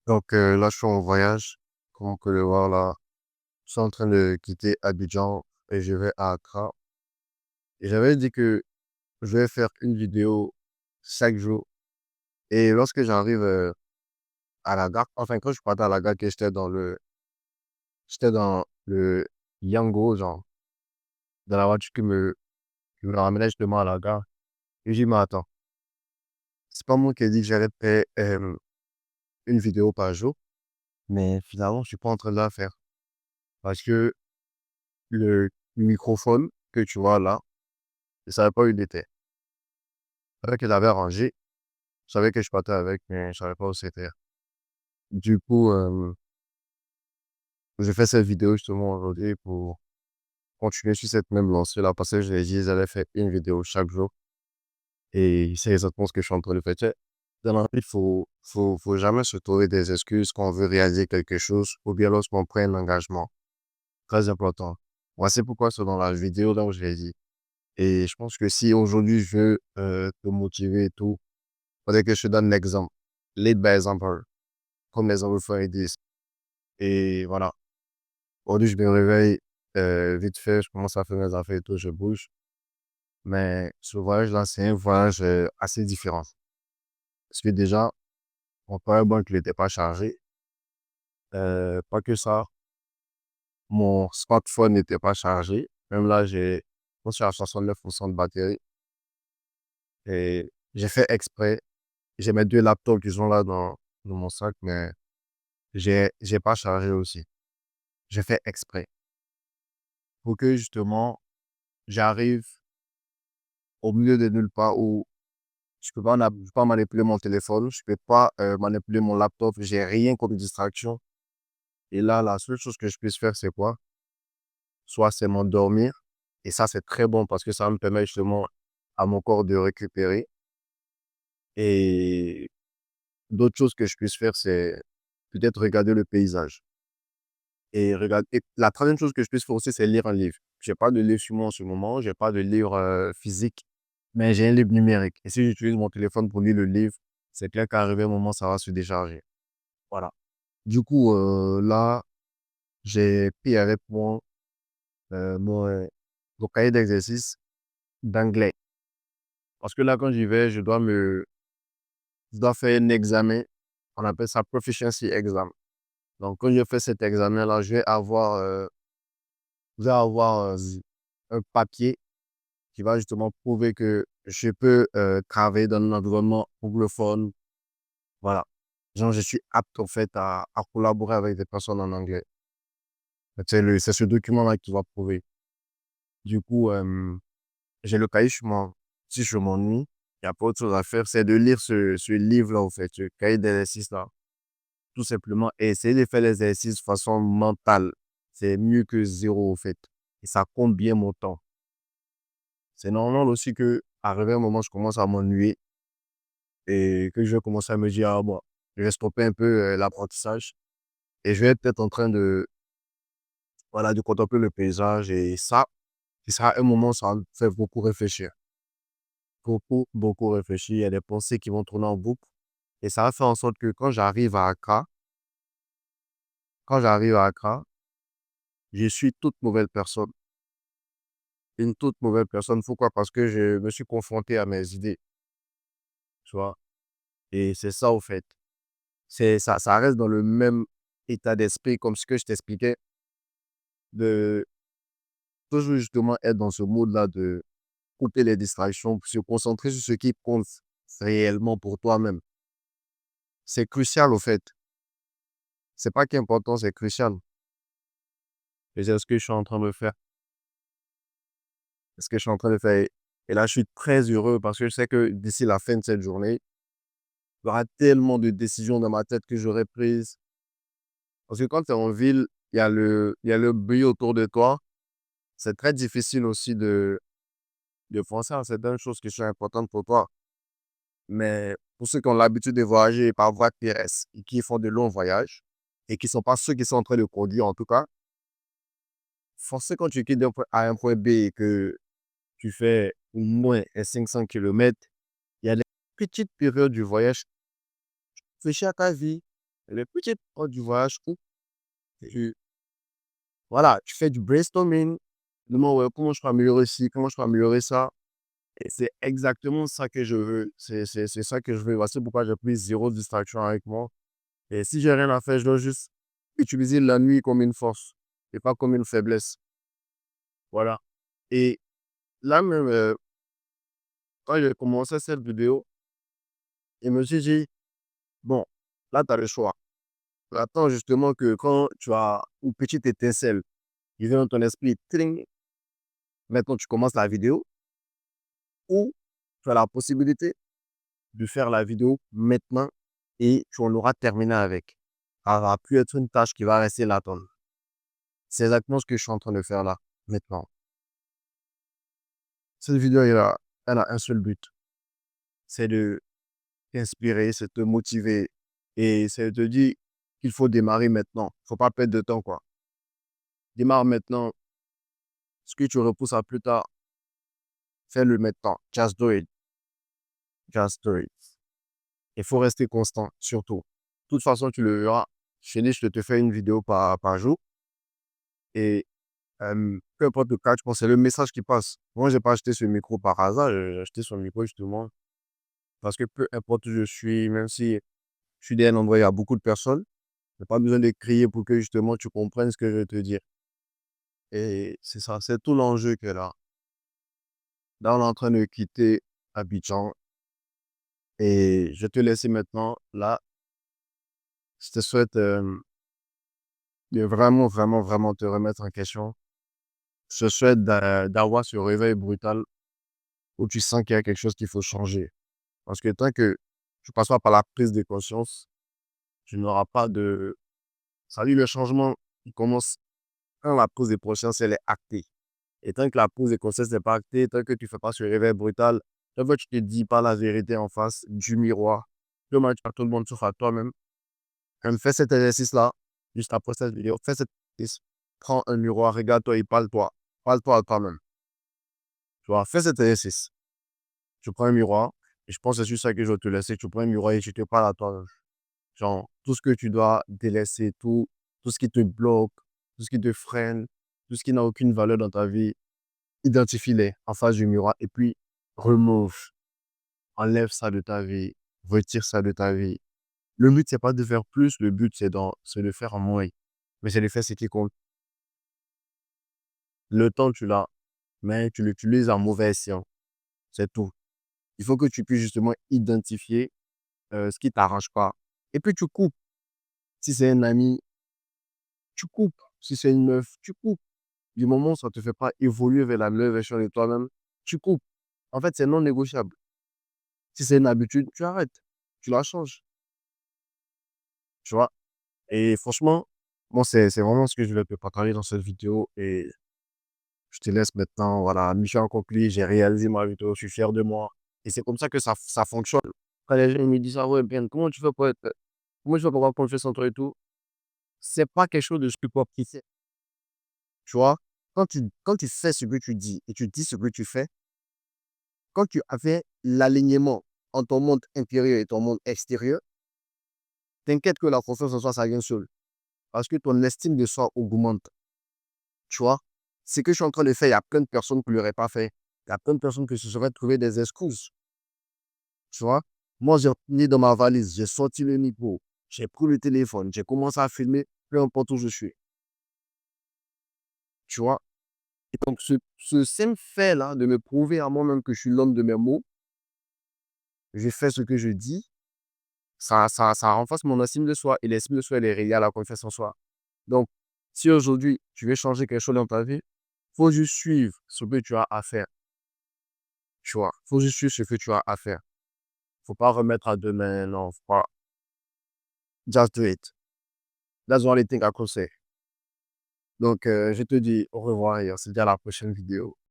Donc là, je suis en voyage. Comme on peut le voir là, je suis en train de quitter Abidjan et je vais à Accra. Et j'avais dit que je vais faire une vidéo chaque jour. Et lorsque j'arrive à la gare, enfin quand je partais à la gare, que j'étais dans le Yango, genre, dans la voiture qui me ramenait justement à la gare. Et j'ai dit, mais attends, c'est pas moi qui ai dit que j'allais faire une vidéo par jour, mais finalement, je suis pas en train de la faire. Parce que le microphone que tu vois là, je savais pas où il était. Je savais qu'il avait rangé. Je savais que je partais avec, mais je savais pas où c'était. Du coup, j'ai fait cette vidéo justement aujourd'hui pour continuer sur cette même lancée-là, parce que je l'ai dit, j'allais faire une vidéo chaque jour. Et c'est exactement ce que je suis en train de faire. Tu sais, dans la vie, faut jamais se trouver des excuses quand on veut réaliser quelque chose ou bien lorsqu'on prend un engagement. Très important. Voici pourquoi c'est dans la vidéo là où je l'ai dit. Et je pense que si aujourd'hui je veux te motiver et tout, faudrait que je te donne l'exemple. Lead by example, comme les anglophones disent. Et voilà. Aujourd'hui, je me réveille vite fait, je commence à faire mes affaires et tout, je bouge. Mais ce voyage-là, c'est un voyage assez différent. Parce que déjà, mon powerbank n'était pas chargé. Pas que ça, mon smartphone n'était pas chargé. Même là, je suis à 69% de batterie. Et j'ai fait exprès. J'ai mes deux laptops qui sont là dans mon sac, mais j'ai pas chargé aussi. J'ai fait exprès pour que justement j'arrive au milieu de nulle part où je peux pas manipuler mon téléphone, je peux pas manipuler mon laptop, j'ai rien comme distraction. Et là, la seule chose que je puisse faire, c'est quoi? Soit c'est m'endormir, et ça, c'est très bon parce que ça me permet justement à mon corps de récupérer. Et d'autres choses que je puisse faire, c'est peut-être regarder le paysage. Et la troisième chose que je puisse faire aussi, c'est lire un livre. J'ai pas de livre sur moi en ce moment, j'ai pas de livre physique, mais j'ai un livre numérique. Et si j'utilise mon téléphone pour lire le livre, c'est clair qu'à arriver un moment, ça va se décharger. Voilà. Du coup, là, j'ai pris avec moi mon cahier d'exercice d'anglais. Parce que là, quand j'y vais, je dois faire un examen. On appelle ça proficiency exam. Donc, quand je fais cet examen-là, je vais avoir un papier qui va justement prouver que je peux travailler dans un environnement anglophone. Voilà. Genre, je suis apte en fait à collaborer avec des personnes en anglais. C'est ce document-là qui va prouver. Du coup, j'ai le cahier sur moi. Si je m'ennuie, il n'y a pas autre chose à faire, c'est de lire ce livre-là, en fait, ce cahier d'exercice-là, tout simplement, et essayer de faire l'exercice de façon mentale. C'est mieux que zéro, en fait. Et ça compte bien mon temps. C'est normal aussi que, arrivé un moment, je commence à m'ennuyer et que je vais commencer à me dire, ah bon, je vais stopper un peu l'apprentissage et je vais être peut-être en train voilà, de contempler le paysage et ça, à un moment, ça me fait beaucoup réfléchir. Beaucoup, beaucoup réfléchir. Il y a des pensées qui vont tourner en boucle et ça va faire en sorte que quand j'arrive à Accra, je suis toute nouvelle personne. Une toute nouvelle personne. Pourquoi? Parce que je me suis confronté à mes idées, tu vois. Et c'est ça, au fait. Ça reste dans le même état d'esprit comme ce que je t'expliquais, de toujours justement être dans ce mode-là de couper les distractions, pour se concentrer sur ce qui compte réellement pour toi-même. C'est crucial, au fait. C'est pas qu'important, c'est crucial. Et c'est ce que je suis en train de faire. C'est ce que je suis en train de faire. Et là, je suis très heureux parce que je sais que d'ici la fin de cette journée, il y aura tellement de décisions dans ma tête que j'aurai prises. Parce que quand tu es en ville, il y a le bruit autour de toi. C'est très difficile aussi de penser à certaines choses qui sont importantes pour toi. Mais pour ceux qui ont l'habitude de voyager par voie terrestre et qui font de longs voyages, et qui ne sont pas ceux qui sont en train de conduire en tout cas, forcément quand tu quittes d'un point A à un point B et que tu fais au moins 500 kilomètres, il y a des petites périodes du voyage, réfléchis à ta vie, les petites portes du voyage où tu, voilà, tu fais du brainstorming, demande ouais, comment je peux améliorer ci, comment je peux améliorer ça. Et c'est exactement ça que je veux. C'est ça que je veux. Voici pourquoi j'ai pris zéro distraction avec moi. Et si j'ai rien à faire, je dois juste utiliser la nuit comme une force et pas comme une faiblesse. Voilà. Et là même, quand j'ai commencé cette vidéo, je me suis dit, bon, là, tu as le choix. Attends justement que quand tu as une petite étincelle qui vient dans ton esprit, tring, maintenant tu commences la vidéo, ou tu as la possibilité de faire la vidéo maintenant et tu en auras terminé avec. Ça va plus être une tâche qui va rester latente. C'est exactement ce que je suis en train de faire là, maintenant. Cette vidéo, elle a un seul but. C'est de t'inspirer, c'est de te motiver et c'est de te dire qu'il faut démarrer maintenant. Il ne faut pas perdre de temps, quoi. Démarre maintenant. Ce que tu repousses à plus tard, fais-le maintenant. Just do it. Just do it. Il faut rester constant, surtout. De toute façon, tu le verras. Je te fais une vidéo par jour. Et peu importe le cas, je pense que c'est le message qui passe. Moi, je n'ai pas acheté ce micro par hasard. J'ai acheté ce micro justement parce que peu importe où je suis, même si je suis dans un endroit où il y a beaucoup de personnes, je n'ai pas besoin de crier pour que justement tu comprennes ce que je veux te dire. Et c'est ça, c'est tout l'enjeu que là. Là, on est en train de quitter Abidjan et je vais te laisser maintenant. Là, je te souhaite de vraiment, vraiment, vraiment te remettre en question. Je te souhaite d'avoir ce réveil brutal où tu sens qu'il y a quelque chose qu'il faut changer. Parce que tant que tu ne passes pas par la prise de conscience, tu n'auras pas de... Ça dit, le changement, il commence quand la prise de conscience, elle est actée. Et tant que la prise de conscience n'est pas actée, tant que tu ne fais pas ce réveil brutal, tant que tu ne te dis pas la vérité en face du miroir, tu as tout le monde sauf à toi-même. Fais cet exercice-là, juste après cette vidéo, fais cet exercice, prends un miroir, regarde-toi et parle-toi. Parle-toi à toi-même. Tu vois, fais cet exercice. Tu prends un miroir, et je pense que c'est juste ça que je vais te laisser. Tu prends un miroir et tu te parles à toi. Genre, tout ce que tu dois délaisser, tout ce qui te bloque, tout ce qui te freine, tout ce qui n'a aucune valeur dans ta vie, identifie-les en face du miroir et puis remove, enlève ça de ta vie, retire ça de ta vie. Le but, c'est pas de faire plus, le but, c'est de faire moins. Mais c'est de faire ce qui compte. Le temps, tu l'as, mais tu l'utilises en mauvais escient. C'est tout. Il faut que tu puisses justement identifier ce qui t'arrange pas. Et puis tu coupes. Si c'est un ami, tu coupes. Si c'est une meuf, tu coupes. Du moment où ça ne te fait pas évoluer vers la meilleure version de toi-même, tu coupes. En fait, c'est non négociable. Si c'est une habitude, tu arrêtes. Tu la changes. Tu vois? Et franchement, moi, c'est vraiment ce que je voulais te partager dans cette vidéo. Et je te laisse maintenant. Voilà, mission accomplie. J'ai réalisé ma vidéo. Je suis fier de moi. Et c'est comme ça que ça fonctionne. Quand les gens me disent, ah ouais, bien, comment tu fais pour être, comment tu fais pour avoir confiance en toi et tout? C'est pas quelque chose de superficiel. Tu vois? Quand tu fais ce que tu dis et tu dis ce que tu fais, quand tu avais l'alignement entre ton monde intérieur et ton monde extérieur, t'inquiète que la confiance en soi, ça vient seul. Parce que ton estime de soi augmente. Tu vois? Ce que je suis en train de faire, il y a plein de personnes qui ne l'auraient pas fait. Il y a plein de personnes qui se seraient trouvé des excuses. Tu vois? Moi, j'ai mis dans ma valise, j'ai sorti le micro, j'ai pris le téléphone, j'ai commencé à filmer, peu importe où je suis. Tu vois? Et donc, ce simple fait-là de me prouver à moi-même que je suis l'homme de mes mots, je fais ce que je dis, ça renforce mon estime de soi. Et l'estime de soi, elle est reliée à la confiance en soi. Donc, si aujourd'hui, tu veux changer quelque chose dans ta vie, faut juste suivre ce que tu as à faire. Tu vois? Faut juste suivre ce que tu as à faire. Faut pas remettre à demain, non, faut pas. Just do it. That's the only thing I could say. Donc, je te dis au revoir et on se dit à la prochaine vidéo.